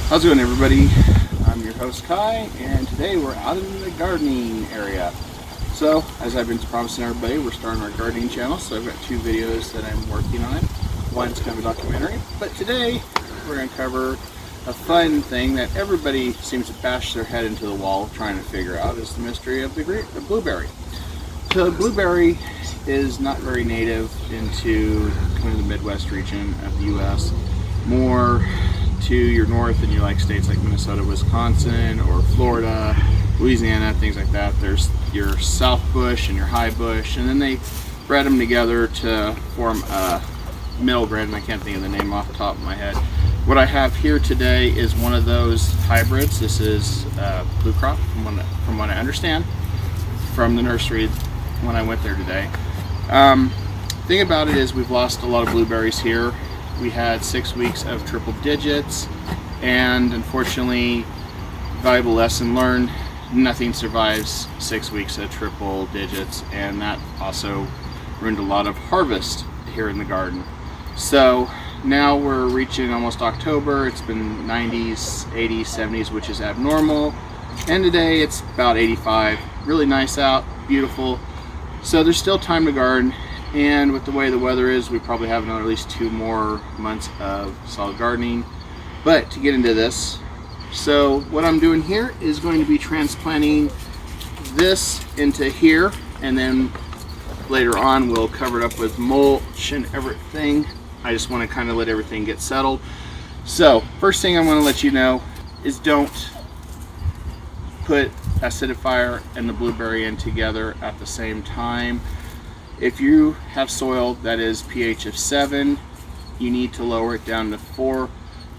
How's it going, everybody? I'm your host Kai, and today we're out in the gardening area. So, as I've been promising everybody, we're starting our gardening channel, so I've got two videos that I'm working on. One's kind of a documentary, but today we're going to cover a fun thing that everybody seems to bash their head into the wall trying to figure out, is the mystery of the blueberry. So the blueberry is not very native into kind of the Midwest region of the U.S. More to your north and you like states like Minnesota, Wisconsin, or Florida, Louisiana, things like that. There's your South Bush and your High Bush, and then they bred them together to form a middle bred, and I can't think of the name off the top of my head. What I have here today is one of those hybrids. This is Blue Crop, from what I understand, from the nursery when I went there today. Thing about it is we've lost a lot of blueberries here. We had 6 weeks of triple digits, and unfortunately, valuable lesson learned, nothing survives 6 weeks of triple digits, and that also ruined a lot of harvest here in the garden. So now we're reaching almost October. It's been 90s, 80s, 70s, which is abnormal, and today it's about 85. Really nice out, beautiful. So there's still time to garden. And with the way the weather is, we probably have another at least 2 more months of solid gardening. But to get into this, so what I'm doing here is going to be transplanting this into here, and then later on we'll cover it up with mulch and everything. I just want to kind of let everything get settled. So first thing I want to let you know is don't put acidifier and the blueberry in together at the same time. If you have soil that is pH of 7, you need to lower it down to 4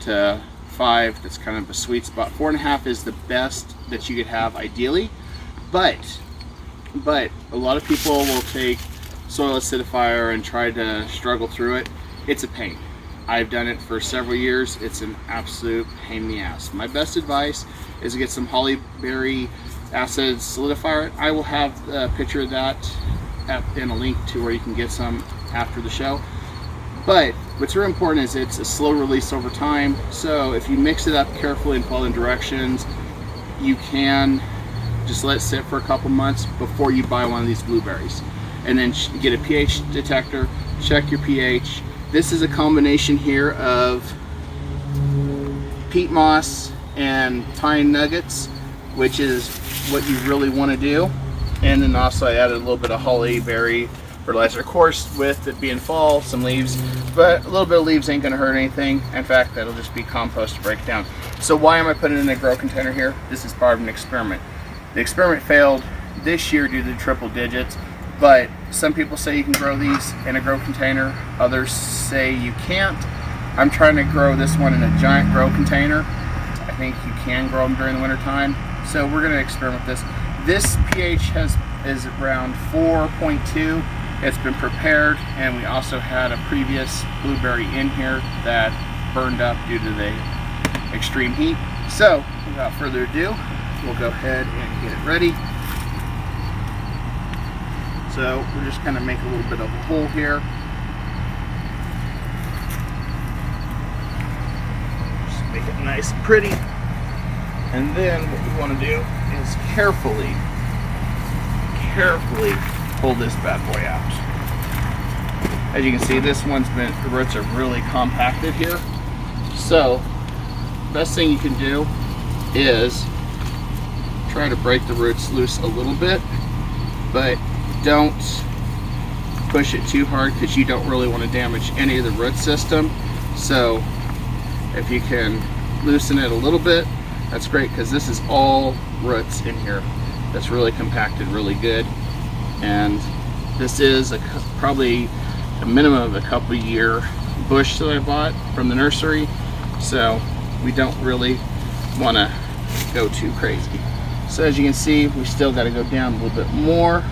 to 5. That's kind of a sweet spot. 4.5 is the best that you could have ideally, but a lot of people will take soil acidifier and try to struggle through it. It's a pain. I've done it for several years. It's an absolute pain in the ass. My best advice is to get some hollyberry acid solidifier. I will have a picture of that and a link to where you can get some after the show. But what's really important is it's a slow release over time. So if you mix it up carefully and follow the directions, you can just let it sit for a couple months before you buy one of these blueberries. And then get a pH detector, check your pH. This is a combination here of peat moss and pine nuggets, which is what you really want to do. And then also I added a little bit of hollyberry fertilizer. Of course, with it being fall, some leaves, but a little bit of leaves ain't gonna hurt anything. In fact, that'll just be compost to break down. So why am I putting it in a grow container here? This is part of an experiment. The experiment failed this year due to triple digits, but some people say you can grow these in a grow container. Others say you can't. I'm trying to grow this one in a giant grow container. I think you can grow them during the winter time. So we're gonna experiment with this. This pH is around 4.2. It's been prepared, and we also had a previous blueberry in here that burned up due to the extreme heat. So without further ado, we'll go ahead and get it ready. So we're just going to make a little bit of a hole here. Just make it nice and pretty. And then what we want to do is carefully pull this bad boy out. As you can see, this one's been, the roots are really compacted here. So best thing you can do is try to break the roots loose a little bit, but don't push it too hard because you don't really want to damage any of the root system. So if you can loosen it a little bit, that's great, because this is all roots in here. That's really compacted really good, and this is probably a minimum of a couple year bush that I bought from the nursery, so we don't really want to go too crazy. So as you can see, we still got to go down a little bit more,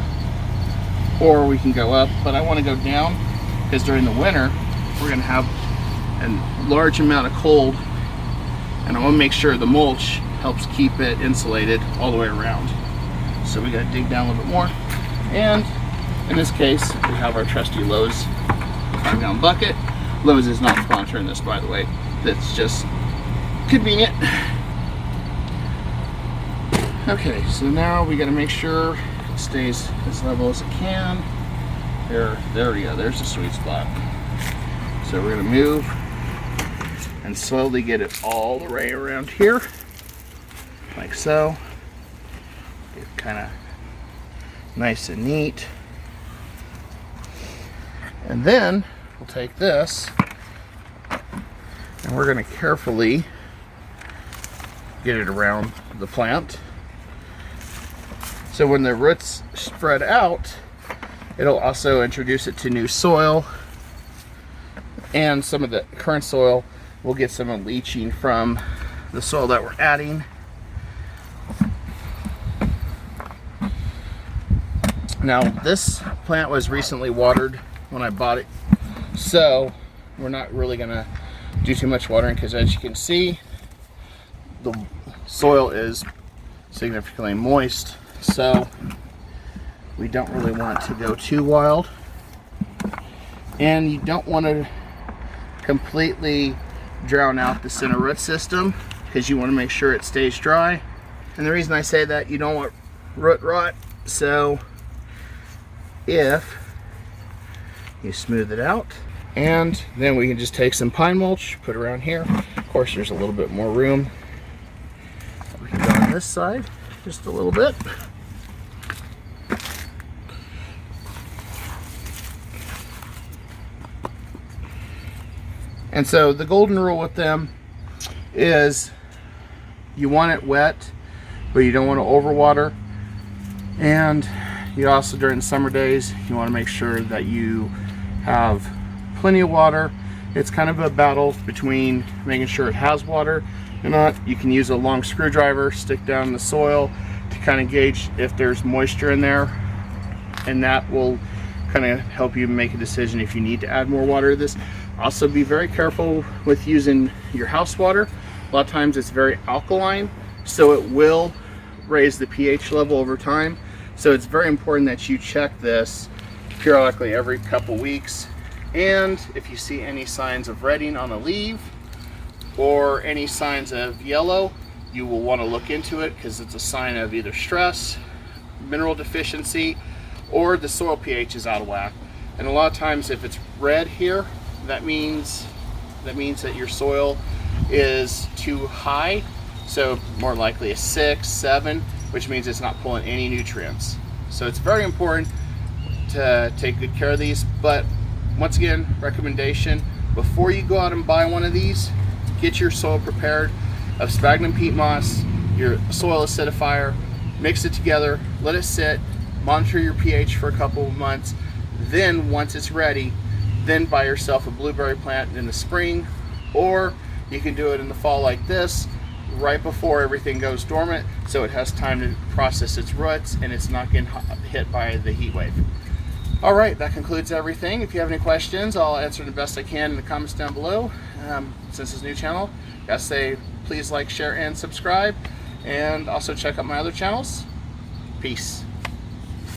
or we can go up, but I want to go down because during the winter we're going to have a large amount of cold, and I want to make sure the mulch helps keep it insulated all the way around. So we got to dig down a little bit more, and in this case we have our trusty Lowe's 5-gallon bucket. Lowe's is not sponsoring this, by the way. That's just convenient. Okay, so now we got to make sure it stays as level as it can. There we go, there's the sweet spot. So we're going to move and slowly get it all the way around here, like so. Get kind of nice and neat. And then we'll take this and we're going to carefully get it around the plant. So when the roots spread out, it'll also introduce it to new soil, and some of the current soil will get some leaching from the soil that we're adding. Now this plant was recently watered when I bought it, so we're not really gonna do too much watering, because as you can see, the soil is significantly moist, so we don't really want to go too wild. And you don't want to completely drown out the center root system, because you want to make sure it stays dry. And the reason I say that, you don't want root rot, so if you smooth it out, and then we can just take some pine mulch, put around here. Of course, there's a little bit more room. We can go on this side just a little bit. And so the golden rule with them is you want it wet, but you don't want to overwater. And you also, during the summer days, you want to make sure that you have plenty of water. It's kind of a battle between making sure it has water or not. You can use a long screwdriver, stick down in the soil to kind of gauge if there's moisture in there, and that will kind of help you make a decision if you need to add more water to this. Also, be very careful with using your house water. A lot of times it's very alkaline, so it will raise the pH level over time. So it's very important that you check this periodically every couple weeks. And if you see any signs of retting on a leaf or any signs of yellow, you will want to look into it, because it's a sign of either stress, mineral deficiency, or the soil pH is out of whack. And a lot of times if it's red here, that means that your soil is too high, so more likely a 6, 7, which means it's not pulling any nutrients. So it's very important to take good care of these. But once again, recommendation, before you go out and buy one of these, get your soil prepared of sphagnum peat moss, your soil acidifier, mix it together, let it sit, monitor your pH for a couple of months. Then once it's ready, then buy yourself a blueberry plant in the spring, or you can do it in the fall like this, right before everything goes dormant, so it has time to process its roots and it's not getting hit by the heat wave. All right, that concludes everything. If you have any questions, I'll answer the best I can in the comments down below. Since it's a new channel, gotta say, please like, share, and subscribe, and also check out my other channels. Peace.